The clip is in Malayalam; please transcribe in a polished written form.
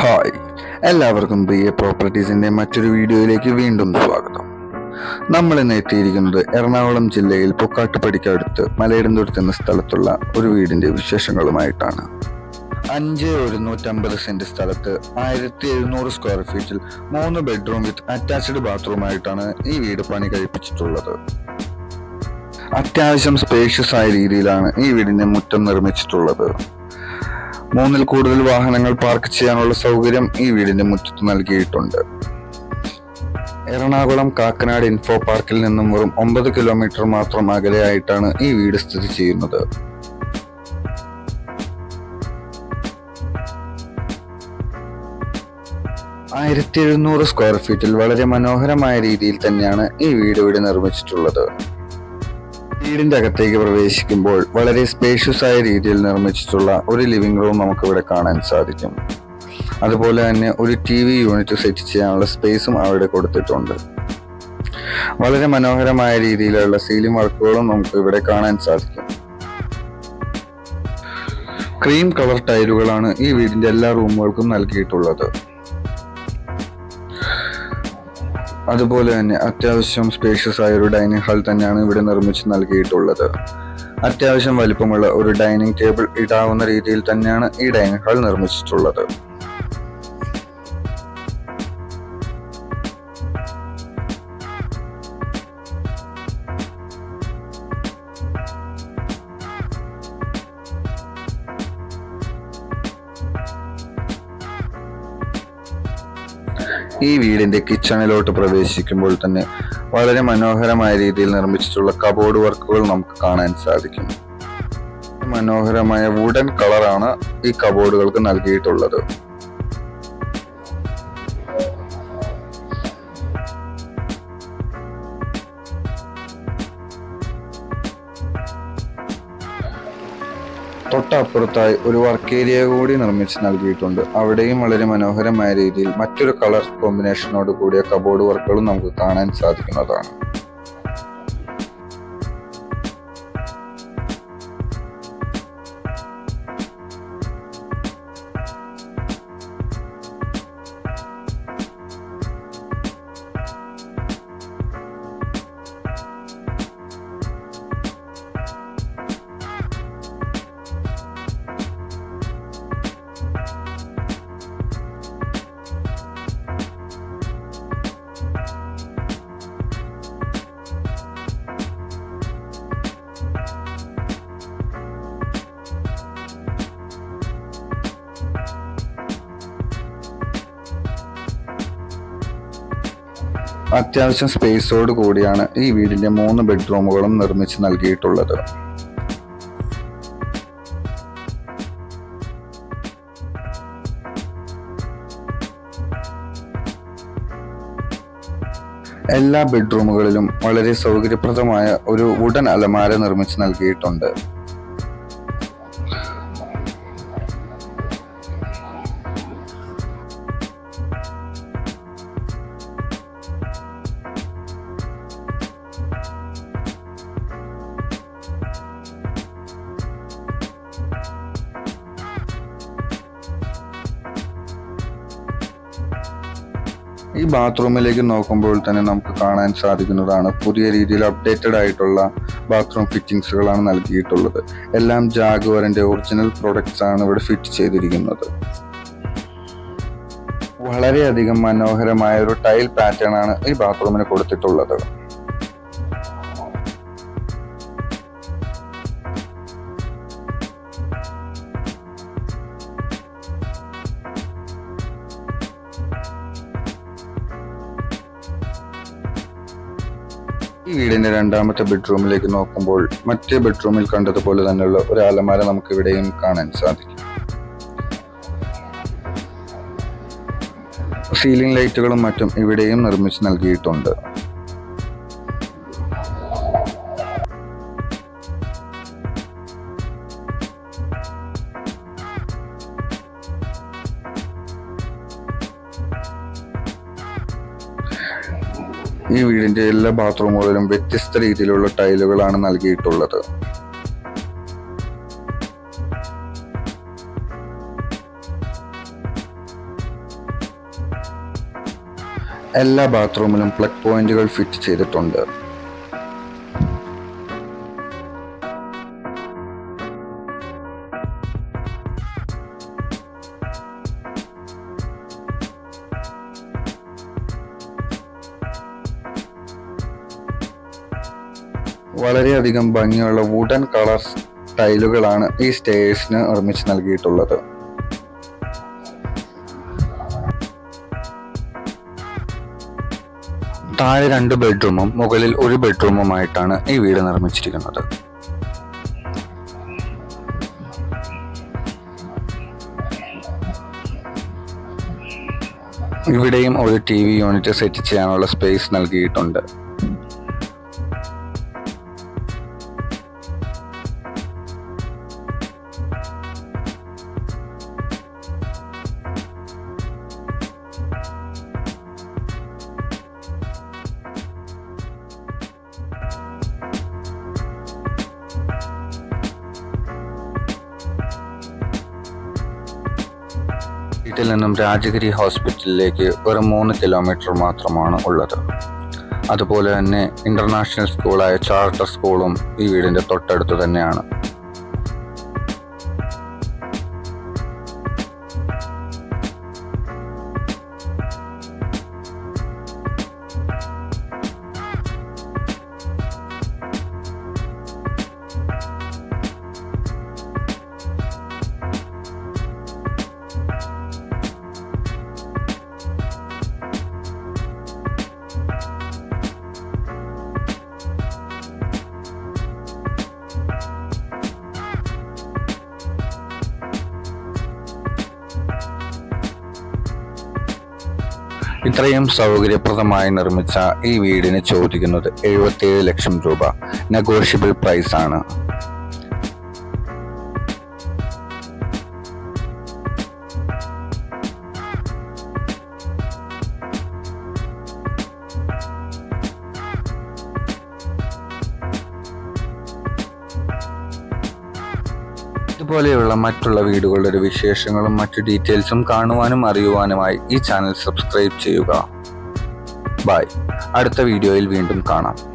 ഹായ്, എല്ലാവർക്കും BA പ്രോപ്പർട്ടീസിന്റെ മറ്റൊരു വീഡിയോയിലേക്ക് വീണ്ടും സ്വാഗതം. നമ്മൾ ഇന്ന് എത്തിയിരിക്കുന്നത് എറണാകുളം ജില്ലയിൽ പൊക്കാട്ടുപടിക്കടുത്ത് മലയിടന്തുരുത്ത് എന്ന സ്ഥലത്തുള്ള ഒരു വീടിന്റെ വിശേഷങ്ങളുമായിട്ടാണ്. 5,150 സെന്റ് സ്ഥലത്ത് 1,700 സ്ക്വയർ ഫീറ്റിൽ 3 ബെഡ്റൂം വിത്ത് അറ്റാച്ച്ഡ് ബാത്റൂമായിട്ടാണ് ഈ വീട് പണി കഴിപ്പിച്ചിട്ടുള്ളത്. അത്യാവശ്യം സ്പേഷ്യസ് ആയ രീതിയിലാണ് ഈ വീടിന്റെ മുറ്റം നിർമ്മിച്ചിട്ടുള്ളത്. 3-ൽ കൂടുതൽ വാഹനങ്ങൾ പാർക്ക് ചെയ്യാനുള്ള സൗകര്യം ഈ വീടിന്റെ മുറ്റത്ത് നൽകിയിട്ടുണ്ട്. എറണാകുളം കാക്കനാട് ഇൻഫോ പാർക്കിൽ നിന്നും വെറും 9 കിലോമീറ്റർ മാത്രം അകലെയായിട്ടാണ് ഈ വീട് സ്ഥിതി ചെയ്യുന്നത്. (1,700 സ്ക്വയർ ഫീറ്റിൽ വളരെ മനോഹരമായ രീതിയിൽ തന്നെയാണ് ഈ വീട് ഇവിടെ നിർമ്മിച്ചിട്ടുള്ളത്. വീടിന്റെ അകത്തേക്ക് പ്രവേശിക്കുമ്പോൾ വളരെ സ്പേഷ്യസ് ആയ രീതിയിൽ നിർമ്മിച്ചിട്ടുള്ള ഒരു ലിവിംഗ് റൂം നമുക്ക് ഇവിടെ കാണാൻ സാധിക്കും. അതുപോലെ തന്നെ ഒരു TV യൂണിറ്റ് സെറ്റ് ചെയ്യാനുള്ള സ്പേസും അവിടെ കൊടുത്തിട്ടുണ്ട്. വളരെ മനോഹരമായ രീതിയിലുള്ള സീലിംഗ് വർക്കുകളും നമുക്ക് ഇവിടെ കാണാൻ സാധിക്കും. ക്രീം കളർ ടൈലുകളാണ് ഈ വീടിന്റെ എല്ലാ റൂമുകൾക്കും നൽകിയിട്ടുള്ളത്. അതുപോലെ തന്നെ അത്യാവശ്യം സ്പേഷ്യസ് ആയ ഒരു ഡൈനിങ് ഹാൾ തന്നെയാണ് ഇവിടെ നിർമ്മിച്ച് നൽകിയിട്ടുള്ളത്. അത്യാവശ്യം വലിപ്പമുള്ള ഒരു ഡൈനിങ് ടേബിൾ ഇടാവുന്ന രീതിയിൽ തന്നെയാണ് ഈ ഡൈനിങ് ഹാൾ നിർമ്മിച്ചിട്ടുള്ളത്. ഈ വീടിന്റെ കിച്ചണിലോട്ട് പ്രവേശിക്കുമ്പോൾ തന്നെ വളരെ മനോഹരമായ രീതിയിൽ നിർമ്മിച്ചിട്ടുള്ള കബോർഡ് വർക്കുകൾ നമുക്ക് കാണാൻ സാധിക്കും. മനോഹരമായ വുഡൻ കളറാണ് ഈ കബോർഡുകൾക്ക് നൽകിയിട്ടുള്ളത്. തൊട്ടപ്പുറത്തായി ഒരു വർക്ക് ഏരിയ കൂടി നിർമ്മിച്ച് നൽകിയിട്ടുണ്ട്. അവിടെയും വളരെ മനോഹരമായ രീതിയിൽ മറ്റൊരു കളർ കോമ്പിനേഷനോട് കൂടിയ കബോർഡ് വർക്കുകളും നമുക്ക് കാണാൻ സാധിക്കുന്നതാണ്. അത്യാവശ്യം സ്പേസോട് കൂടിയാണ് ഈ വീടിന്റെ 3 ബെഡ്റൂമുകളും നിർമ്മിച്ച് നൽകിയിട്ടുള്ളത്. എല്ലാ ബെഡ്റൂമുകളിലും വളരെ സൗകര്യപ്രദമായ ഒരു വുഡൻ അലമാര നിർമ്മിച്ച് നൽകിയിട്ടുണ്ട്. ഈ ബാത്റൂമിലേക്ക് നോക്കുമ്പോൾ തന്നെ നമുക്ക് കാണാൻ സാധിക്കുന്നതാണ് പുതിയ രീതിയിൽ അപ്ഡേറ്റഡ് ആയിട്ടുള്ള ബാത്റൂം ഫിറ്റിംഗ്സുകളാണ് നൽകിയിട്ടുള്ളത്. എല്ലാം ജാഗ്വറിന്റെ ഒറിജിനൽ പ്രൊഡക്ട്സ് ആണ് ഇവിടെ ഫിറ്റ് ചെയ്തിരിക്കുന്നത്. വളരെയധികം മനോഹരമായ ഒരു ടൈൽ പാറ്റേൺ ആണ് ഈ ബാത്റൂമിന് കൊടുത്തിട്ടുള്ളത്. ഈ വീടിന്റെ 2ാമത്തെ ബെഡ്റൂമിലേക്ക് നോക്കുമ്പോൾ മറ്റേ ബെഡ്റൂമിൽ കണ്ടതുപോലെ തന്നെയുള്ള ഒരു അലമാര നമുക്ക് ഇവിടെയും കാണാൻ സാധിക്കും. സീലിംഗ് ലൈറ്റുകളും മറ്റും ഇവിടെയും നിർമ്മിച്ച് നൽകിയിട്ടുണ്ട്. ഈ വീടിന്റെ എല്ലാ ബാത്റൂമുകളിലും വ്യത്യസ്ത രീതിയിലുള്ള ടൈലുകളാണ് നൽകിയിട്ടുള്ളത്. എല്ലാ ബാത്റൂമിലും പ്ലഗ് പോയിന്റുകൾ ഫിറ്റ് ചെയ്തിട്ടുണ്ട്. വളരെയധികം ഭംഗിയുള്ള വുഡൻ കളർ ടൈലുകളാണ് ഈ സ്റ്റെയർസിന് നിർമ്മിച്ച് നൽകിയിട്ടുള്ളത്. താഴെ 2 ബെഡ്റൂമും മുകളിൽ 1 ബെഡ്റൂമുമായിട്ടാണ് ഈ വീട് നിർമ്മിച്ചിരിക്കുന്നത്. ഇവിടെയും ഒരു TV യൂണിറ്റ് സെറ്റ് ചെയ്യാനുള്ള സ്പേസ് നൽകിയിട്ടുണ്ട്. വീട്ടിൽ നിന്നും രാജഗിരി ഹോസ്പിറ്റലിലേക്ക് വെറും 3 കിലോമീറ്റർ മാത്രമാണ് ഉള്ളത്. അതുപോലെ തന്നെ ഇന്റർനാഷണൽ സ്കൂളായ ചാർട്ടർ സ്കൂളും ഈ വീടിന്റെ തൊട്ടടുത്ത് തന്നെയാണ്. ഇത്രയും സൗകര്യപ്രദമായി നിർമ്മിച്ച ഈ വീടിന് ചോദിക്കുന്നത് 77 ലക്ഷം രൂപ. നെഗോഷ്യബിൾ പ്രൈസ് ആണ്. ഇതുപോലെയുള്ള മറ്റുള്ള വീടുകളുടെ വിശേഷങ്ങളും മറ്റു ഡീറ്റെയിൽസും കാണുവാനും അറിയുവാനുമായി ഈ ചാനൽ സബ്സ്ക്രൈബ് ചെയ്യുക. ബൈ. അടുത്ത വീഡിയോയിൽ വീണ്ടും കാണാം.